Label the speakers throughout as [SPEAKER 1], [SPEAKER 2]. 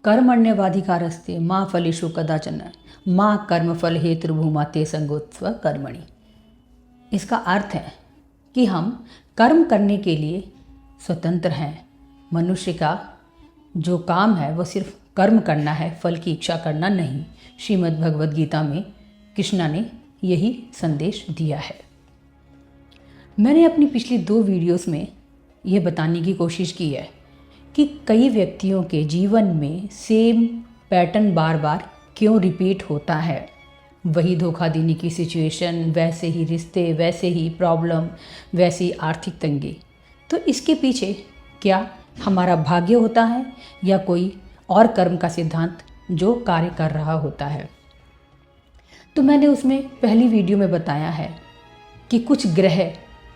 [SPEAKER 1] कर्मण्यवाधिकारस्ते माँ फलेषु कदाचन माँ कर्मफल हेतुर्भूमा ते संगोत्स्व कर्मणि। इसका अर्थ है कि हम कर्म करने के लिए स्वतंत्र हैं। मनुष्य का जो काम है वो सिर्फ कर्म करना है, फल की इच्छा करना नहीं। श्रीमद् भगवद गीता में कृष्णा ने यही संदेश दिया है। मैंने अपनी पिछली 2 वीडियोस में ये बताने की कोशिश की है कि कई व्यक्तियों के जीवन में सेम पैटर्न बार बार क्यों रिपीट होता है। वही धोखा देने की सिचुएशन, वैसे ही रिश्ते, वैसे ही प्रॉब्लम, वैसी आर्थिक तंगी। तो इसके पीछे क्या हमारा भाग्य होता है या कोई और कर्म का सिद्धांत जो कार्य कर रहा होता है। तो मैंने उसमें पहली वीडियो में बताया है कि कुछ ग्रह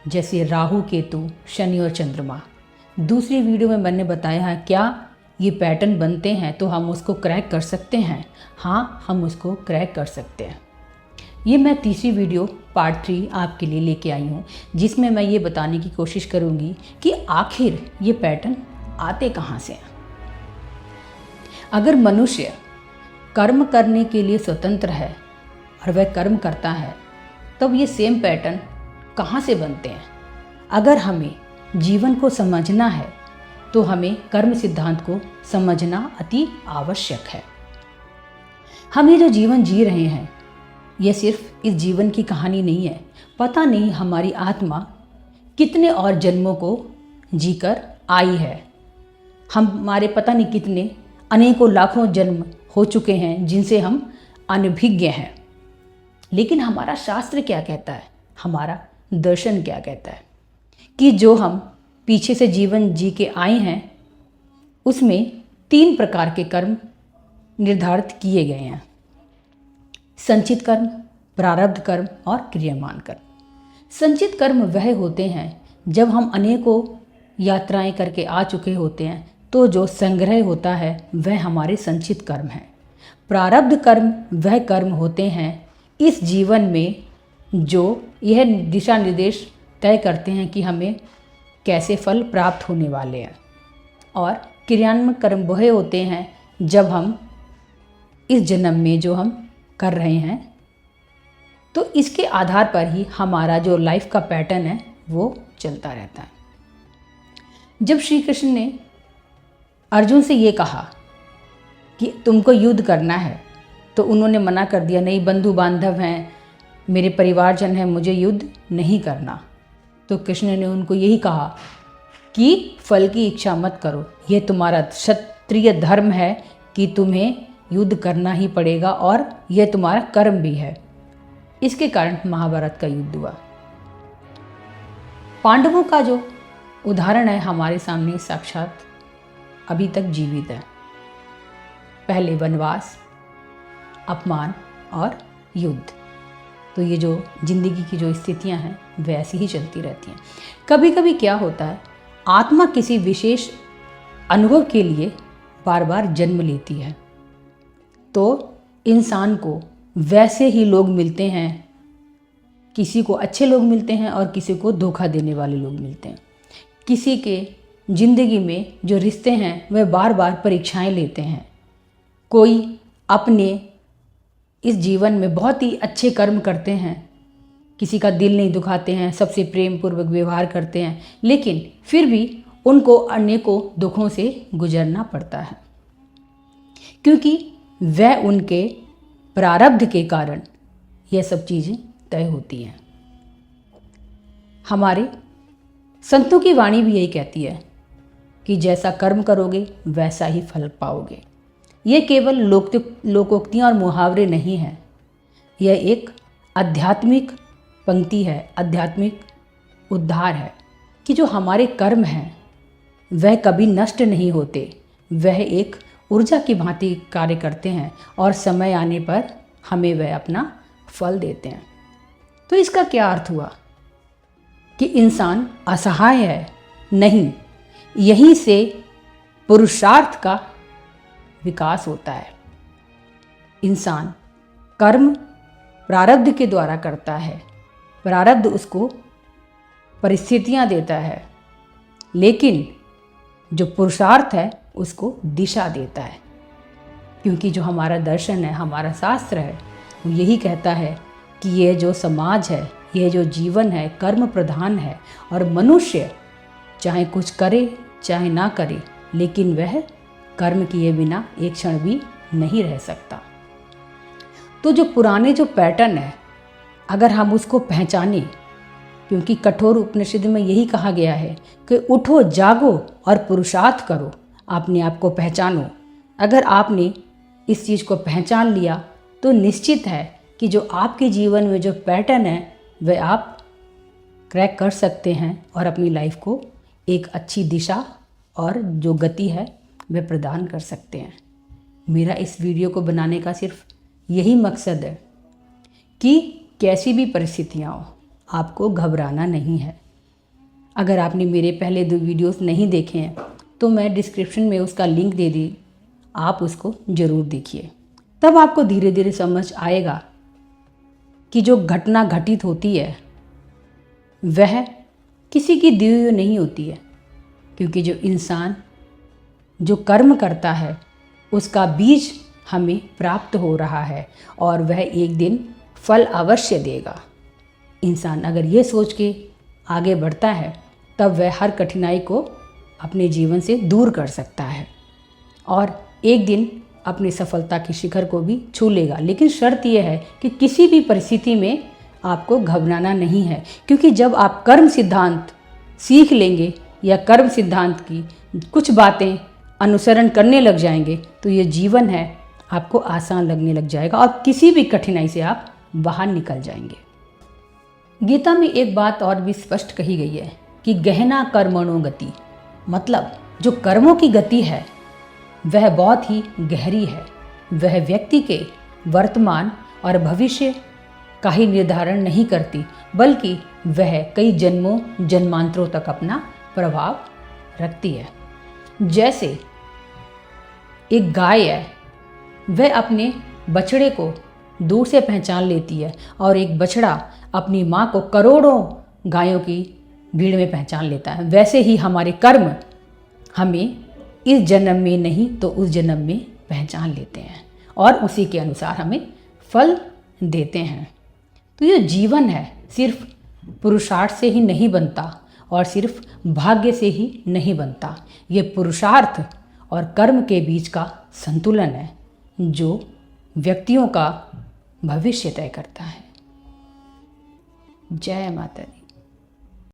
[SPEAKER 1] जैसे राहु, केतु, शनि और चंद्रमा। दूसरी वीडियो में मैंने बताया है क्या ये पैटर्न बनते हैं तो हम उसको क्रैक कर सकते हैं। हाँ, हम उसको क्रैक कर सकते हैं। ये मैं तीसरी वीडियो पार्ट 3 आपके लिए लेके आई हूँ, जिसमें मैं ये बताने की कोशिश करूँगी कि आखिर ये पैटर्न आते कहाँ से हैं। अगर मनुष्य कर्म करने के लिए स्वतंत्र है और वह कर्म करता है, तब ये सेम पैटर्न कहाँ से बनते हैं। अगर हमें जीवन को समझना है तो हमें कर्म सिद्धांत को समझना अति आवश्यक है। हम ये जो जीवन जी रहे हैं, यह सिर्फ इस जीवन की कहानी नहीं है। पता नहीं हमारी आत्मा कितने और जन्मों को जीकर आई है। हमारे पता नहीं कितने अनेकों लाखों जन्म हो चुके हैं जिनसे हम अनभिज्ञ हैं। लेकिन हमारा शास्त्र क्या कहता है, हमारा दर्शन क्या कहता है कि जो हम पीछे से जीवन जी के आए हैं उसमें 3 प्रकार के कर्म निर्धारित किए गए हैं। संचित कर्म, प्रारब्ध कर्म और क्रियामान कर्म। संचित कर्म वह होते हैं जब हम अनेकों यात्राएं करके आ चुके होते हैं, तो जो संग्रह होता है वह हमारे संचित कर्म है। प्रारब्ध कर्म वह कर्म होते हैं इस जीवन में जो यह दिशा निर्देश तय करते हैं कि हमें कैसे फल प्राप्त होने वाले हैं। और क्रियान्वयन कर्म वह होते हैं जब हम इस जन्म में जो हम कर रहे हैं, तो इसके आधार पर ही हमारा जो लाइफ का पैटर्न है वो चलता रहता है। जब श्री कृष्ण ने अर्जुन से ये कहा कि तुमको युद्ध करना है, तो उन्होंने मना कर दिया, नहीं, बंधु बांधव हैं, मेरे परिवारजन हैं, मुझे युद्ध नहीं करना। तो कृष्ण ने उनको यही कहा कि फल की इच्छा मत करो, यह तुम्हारा क्षत्रिय धर्म है कि तुम्हें युद्ध करना ही पड़ेगा और यह तुम्हारा कर्म भी है। इसके कारण महाभारत का युद्ध हुआ। पांडवों का जो उदाहरण है हमारे सामने साक्षात अभी तक जीवित है। पहले वनवास, अपमान और युद्ध। तो ये जो जिंदगी की जो स्थितियां हैं वैसी ही चलती रहती हैं। कभी कभी क्या होता है, आत्मा किसी विशेष अनुभव के लिए बार बार जन्म लेती है, तो इंसान को वैसे ही लोग मिलते हैं। किसी को अच्छे लोग मिलते हैं और किसी को धोखा देने वाले लोग मिलते हैं। किसी के जिंदगी में जो रिश्ते हैं वह बार बार परीक्षाएं लेते हैं। कोई अपने इस जीवन में बहुत ही अच्छे कर्म करते हैं, किसी का दिल नहीं दुखाते हैं, सबसे प्रेम पूर्वक व्यवहार करते हैं, लेकिन फिर भी उनको अनेकों दुखों से गुजरना पड़ता है, क्योंकि वह उनके प्रारब्ध के कारण यह सब चीज़ें तय होती हैं। हमारे संतों की वाणी भी यही कहती है कि जैसा कर्म करोगे वैसा ही फल पाओगे। ये केवल लोकोक्तियाँ और मुहावरे नहीं हैं, यह एक आध्यात्मिक पंक्ति है, आध्यात्मिक उद्धार है कि जो हमारे कर्म हैं वह कभी नष्ट नहीं होते। वह एक ऊर्जा की भांति कार्य करते हैं और समय आने पर हमें वह अपना फल देते हैं। तो इसका क्या अर्थ हुआ कि इंसान असहाय है? नहीं, यहीं से पुरुषार्थ का विकास होता है। इंसान कर्म प्रारब्ध के द्वारा करता है, प्रारब्ध उसको परिस्थितियां देता है, लेकिन जो पुरुषार्थ है उसको दिशा देता है। क्योंकि जो हमारा दर्शन है, हमारा शास्त्र है, वो यही कहता है कि ये जो समाज है, ये जो जीवन है, कर्म प्रधान है और मनुष्य चाहे कुछ करे चाहे ना करे, लेकिन वह कर्म किए बिना एक क्षण भी नहीं रह सकता। तो जो पुराने जो पैटर्न है, अगर हम उसको पहचाने, क्योंकि कठोर उपनिषद में यही कहा गया है कि उठो जागो और पुरुषार्थ करो, अपने आप को पहचानो। अगर आपने इस चीज़ को पहचान लिया तो निश्चित है कि जो आपके जीवन में जो पैटर्न है वह आप क्रैक कर सकते हैं और अपनी लाइफ को एक अच्छी दिशा और जो गति है वह प्रदान कर सकते हैं। मेरा इस वीडियो को बनाने का सिर्फ यही मकसद है कि कैसी भी परिस्थितियाँ हो, आपको घबराना नहीं है। अगर आपने मेरे पहले 2 वीडियोस नहीं देखे हैं तो मैं डिस्क्रिप्शन में उसका लिंक दे दी, आप उसको ज़रूर देखिए। तब आपको धीरे धीरे समझ आएगा कि जो घटना घटित होती है वह किसी की दी हुई नहीं होती है, क्योंकि जो इंसान जो कर्म करता है उसका बीज हमें प्राप्त हो रहा है और वह एक दिन फल अवश्य देगा। इंसान अगर ये सोच के आगे बढ़ता है तब वह हर कठिनाई को अपने जीवन से दूर कर सकता है और एक दिन अपनी सफलता की शिखर को भी छू लेगा। लेकिन शर्त यह है कि किसी भी परिस्थिति में आपको घबराना नहीं है, क्योंकि जब आप कर्म सिद्धांत सीख लेंगे या कर्म सिद्धांत की कुछ बातें अनुसरण करने लग जाएंगे तो ये जीवन है आपको आसान लगने लग जाएगा और किसी भी कठिनाई से आप बाहर निकल जाएंगे। गीता में एक बात और भी स्पष्ट कही गई है कि गहना कर्मणो गति, मतलब जो कर्मों की गति है वह बहुत ही गहरी है। वह व्यक्ति के वर्तमान और भविष्य का ही निर्धारण नहीं करती, बल्कि वह कई जन्मों जन्मांतरों तक अपना प्रभाव रखती है। जैसे एक गाय है, वह अपने बछड़े को दूर से पहचान लेती है और एक बछड़ा अपनी माँ को करोड़ों गायों की भीड़ में पहचान लेता है। वैसे ही हमारे कर्म हमें इस जन्म में नहीं तो उस जन्म में पहचान लेते हैं और उसी के अनुसार हमें फल देते हैं। तो ये जीवन है सिर्फ पुरुषार्थ से ही नहीं बनता और सिर्फ भाग्य से ही नहीं बनता। ये पुरुषार्थ और कर्म के बीच का संतुलन है जो व्यक्तियों का भविष्य तय करता है। जय माता दी।